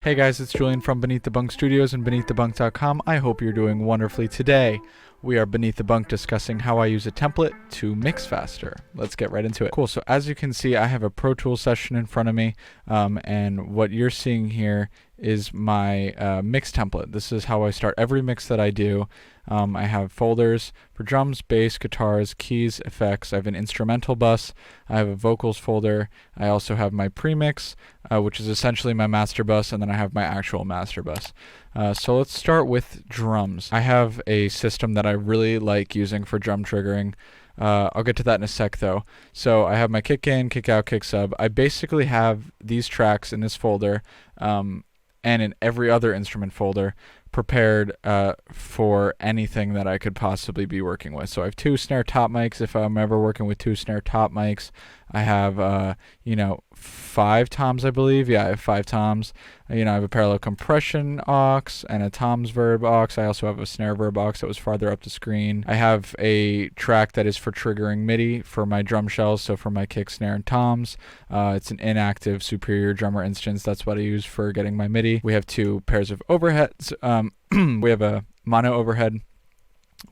Hey guys, it's Julian from Beneath the Bunk Studios and BeneathTheBunk.com. I hope you're doing wonderfully today. We are Beneath the Bunk discussing how I use a template to mix faster. Let's get right into it. Cool, so as you can see, I have a Pro Tools session in front of me, and what you're seeing here is my mix template. This is how I start every mix that I do. I have folders for drums, bass, guitars, keys, effects. I have an instrumental bus. I have a vocals folder. I also have my premix, which is essentially my master bus, and then I have my actual master bus. So let's start with drums. I have a system that I really like using for drum triggering. I'll get to that in a sec though. So I have my kick in, kick out, kick sub. I basically have these tracks in this folder, and in every other instrument folder prepared for anything that I could possibly be working with. So I have two snare top mics if I'm ever working with two snare top mics. I have 5 toms, I believe. Yeah, I have 5 toms. I have a parallel compression aux and a toms verb aux. I also have a snare verb aux that was farther up the screen. I have a track that is for triggering MIDI for my drum shells, so for my kick, snare, and toms. It's an inactive superior drummer instance. That's what I use for getting my MIDI. We have 2 pairs of overheads. We have a mono overhead.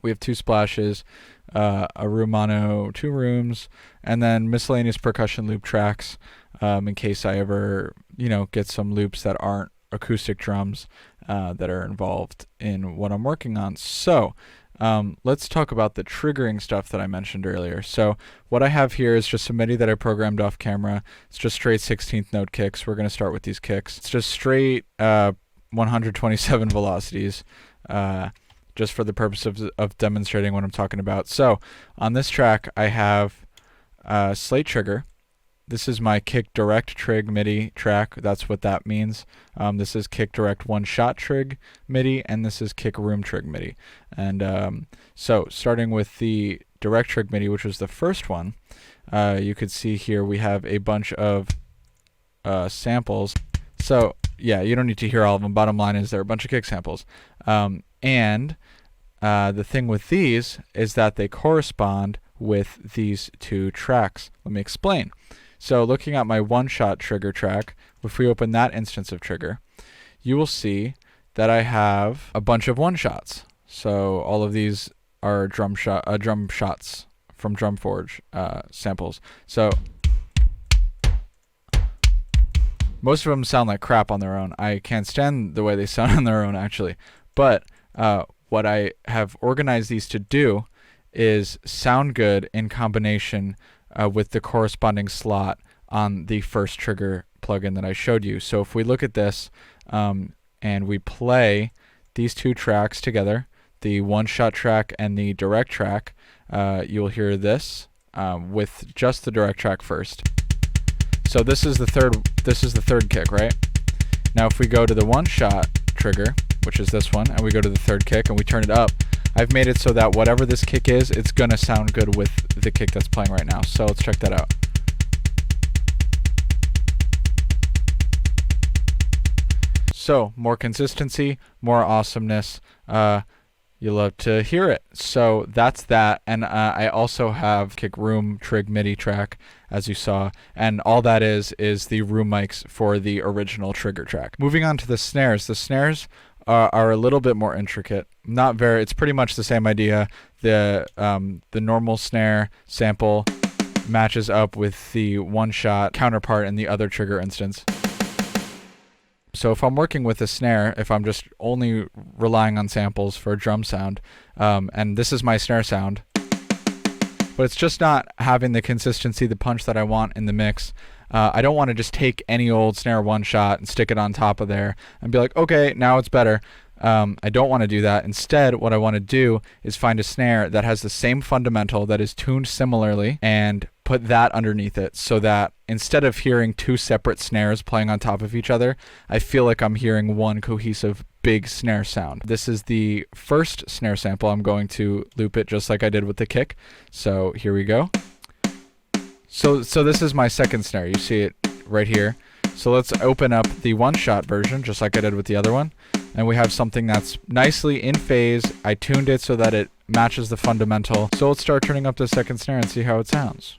We have 2 splashes, a room mono, 2 rooms, and then miscellaneous percussion loop tracks in case I ever, get some loops that aren't acoustic drums that are involved in what I'm working on. So let's talk about the triggering stuff that I mentioned earlier. So what I have here is just a MIDI that I programmed off camera. It's just straight 16th note kicks. We're going to start with these kicks. It's just straight 127 velocities. Just for the purpose of demonstrating what I'm talking about. So on this track, I have slate trigger. This is my kick direct trig MIDI track. That's what that means. This is kick direct one shot trig MIDI, and this is kick room trig MIDI. And so starting with the direct trig MIDI, which was the first one, you could see here we have a bunch of samples. So yeah, you don't need to hear all of them. Bottom line is there are a bunch of kick samples. And the thing with these is that they correspond with these 2 tracks. Let me explain. So looking at my one-shot trigger track, if we open that instance of trigger, you will see that I have a bunch of one-shots. So all of these are drum shots from DrumForge samples. So most of them sound like crap on their own. I can't stand the way they sound on their own, actually. But what I have organized these to do is sound good in combination with the corresponding slot on the first trigger plugin that I showed you. So if we look at this and we play these 2 tracks together, the one-shot track and the direct track, you'll hear this with just the direct track first. So this is the third kick, right? Now if we go to the one-shot trigger, which is this one, and we go to the third kick and we turn it up, I've made it so that whatever this kick is, it's gonna sound good with the kick that's playing right now. So let's check that out. So more consistency, more awesomeness. You love to hear it. So that's that, and I also have kick room trig MIDI track, as you saw, and all that is the room mics for the original trigger track. Moving on to the snares. The snares are a little bit more intricate. Not very. It's pretty much the same idea. The normal snare sample matches up with the one-shot counterpart in the other trigger instance. So if I'm working with a snare, if I'm just only relying on samples for a drum sound, and this is my snare sound, but it's just not having the consistency, the punch that I want in the mix. I don't want to just take any old snare one shot and stick it on top of there and be like, okay, now it's better. I don't want to do that. Instead, what I want to do is find a snare that has the same fundamental, that is tuned similarly, and put that underneath it so that instead of hearing 2 separate snares playing on top of each other, I feel like I'm hearing one cohesive big snare sound. This is the first snare sample. I'm going to loop it just like I did with the kick. So here we go. So this is my second snare. You see it right here. So let's open up the one-shot version just like I did with the other one. And we have something that's nicely in phase. I tuned it so that it matches the fundamental. So let's start turning up the second snare and see how it sounds.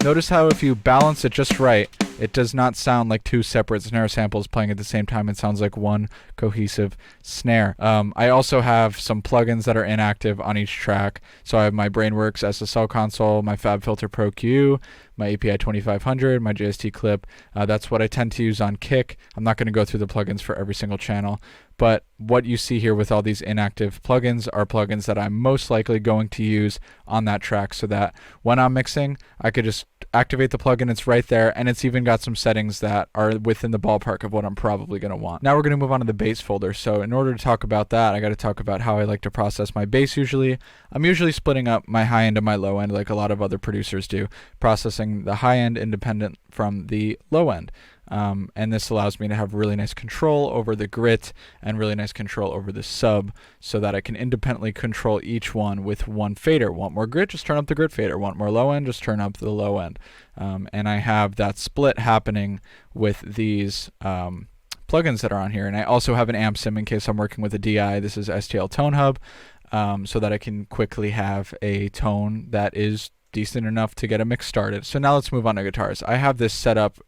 Notice how if you balance it just right, it does not sound like two separate snare samples playing at the same time. It sounds like one cohesive snare. I also have some plugins that are inactive on each track. So I have my Brainworks SSL console, my FabFilter Pro Q, my API 2500, my JST clip. That's what I tend to use on Kick. I'm not going to go through the plugins for every single channel, but what you see here with all these inactive plugins are plugins that I'm most likely going to use on that track, so that when I'm mixing, I could just activate the plugin. It's right there, and it's even got some settings that are within the ballpark of what I'm probably going to want. Now we're going to move on to the bass folder. So in order to talk about that, I got to talk about how I like to process my bass usually. I'm usually splitting up my high end and my low end like a lot of other producers do, processing the high end independent from the low end. And this allows me to have really nice control over the grit and really nice control over the sub, so that I can independently control each one with one fader. Want more grit? Just turn up the grit fader. Want more low end? Just turn up the low end. And I have that split happening with these plugins that are on here. And I also have an amp sim in case I'm working with a DI. This is STL Tonehub, so that I can quickly have a tone that is decent enough to get a mix started. So now let's move on to guitars. I have this set up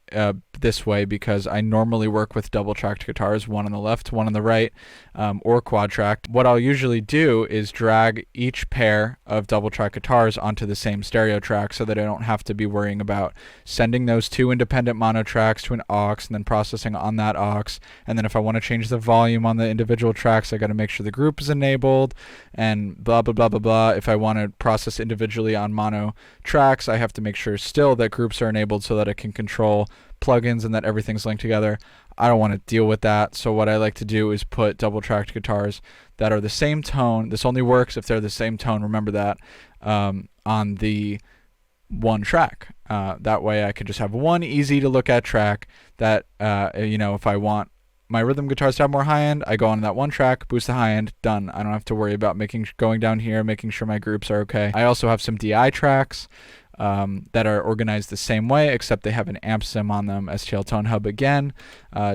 this way because I normally work with double tracked guitars, one on the left, one on the right, or quad tracked. What I'll usually do is drag each pair of double track guitars onto the same stereo track, so that I don't have to be worrying about sending those two independent mono tracks to an aux and then processing on that aux. And then if I want to change the volume on the individual tracks, I got to make sure the group is enabled and blah blah blah blah blah. If I want to process individually on mono tracks, I have to make sure still that groups are enabled so that I can control plugins and that everything's linked together. I don't want to deal with that. So what I like to do is put double tracked guitars that are the same tone. This only works if they're the same tone, remember that, on the one track. That way I can just have one easy to look at track that, if I want my rhythm guitars to have more high end, I go on that one track, boost the high end, done. I don't have to worry about going down here, making sure my groups are okay. I also have some DI tracks that are organized the same way, except they have an amp sim on them, STL Tonehub again,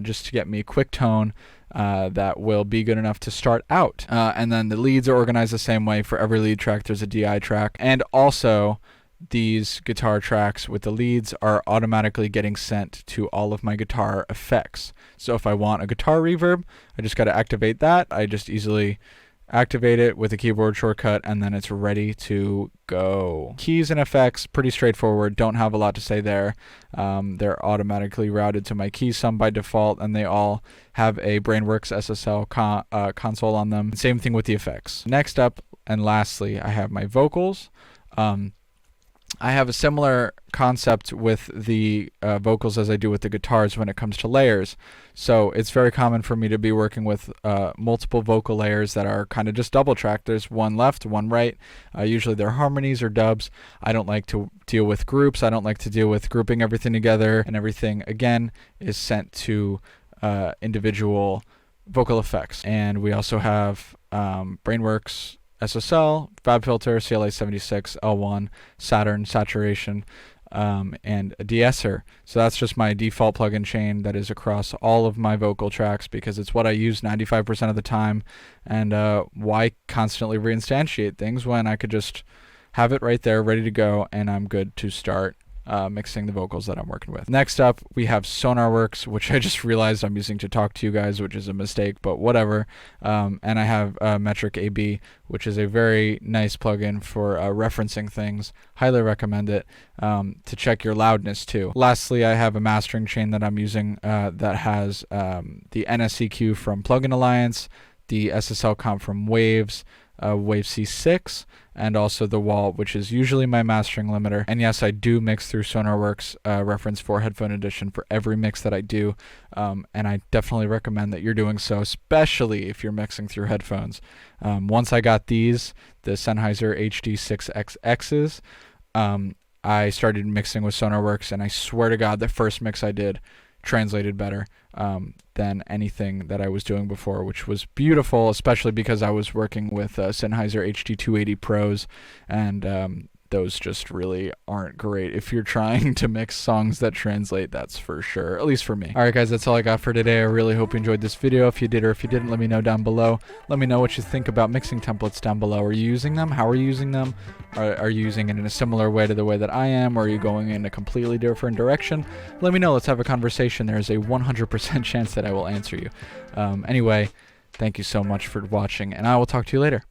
just to get me a quick tone that will be good enough to start out. And then the leads are organized the same way. For every lead track, there's a DI track. And also, these guitar tracks with the leads are automatically getting sent to all of my guitar effects. So if I want a guitar reverb, I just got to activate that. I just easily activate it with a keyboard shortcut, and then it's ready to go. Keys and effects, pretty straightforward. Don't have a lot to say there. They're automatically routed to my key sum by default, and they all have a Brainworks SSL console on them. Same thing with the effects. Next up, and lastly, I have my vocals. I have a similar concept with the vocals as I do with the guitars when it comes to layers. So it's very common for me to be working with multiple vocal layers that are kind of just double tracked. There's one left, one right. Usually they're harmonies or dubs. I don't like to deal with groups. I don't like to deal with grouping everything together, and everything, again, is sent to individual vocal effects. And we also have Brainworks SSL, FabFilter, CLA76, L1, Saturn, Saturation, and a de-esser. So that's just my default plugin chain that is across all of my vocal tracks, because it's what I use 95% of the time. And why constantly reinstantiate things when I could just have it right there ready to go, and I'm good to start mixing the vocals that I'm working with. Next up, we have SonarWorks, which I just realized I'm using to talk to you guys, which is a mistake, but whatever. And I have Metric AB, which is a very nice plugin for referencing things. Highly recommend it to check your loudness too. Lastly, I have a mastering chain that I'm using that has the NSEQ from Plugin Alliance, the SSL comp from Waves, Wave C6, and also the wall, which is usually my mastering limiter. And yes, I do mix through SonarWorks reference for Headphone Edition for every mix that I do, and I definitely recommend that you're doing so, especially if you're mixing through headphones. Once I got these, the Sennheiser HD6XXs, I started mixing with SonarWorks, and I swear to God, the first mix I did translated better than anything that I was doing before, which was beautiful, especially because I was working with Sennheiser HD280 Pros, and those just really aren't great if you're trying to mix songs that translate, that's for sure, at least for me. Alright guys, that's all I got for today. I really hope you enjoyed this video. If you did or if you didn't, let me know down below. Let me know what you think about mixing templates down below. Are you using them? How are you using them? Are you using it in a similar way to the way that I am, or are you going in a completely different direction? Let me know. Let's have a conversation. There's a 100% chance that I will answer you. Anyway, thank you so much for watching, and I will talk to you later.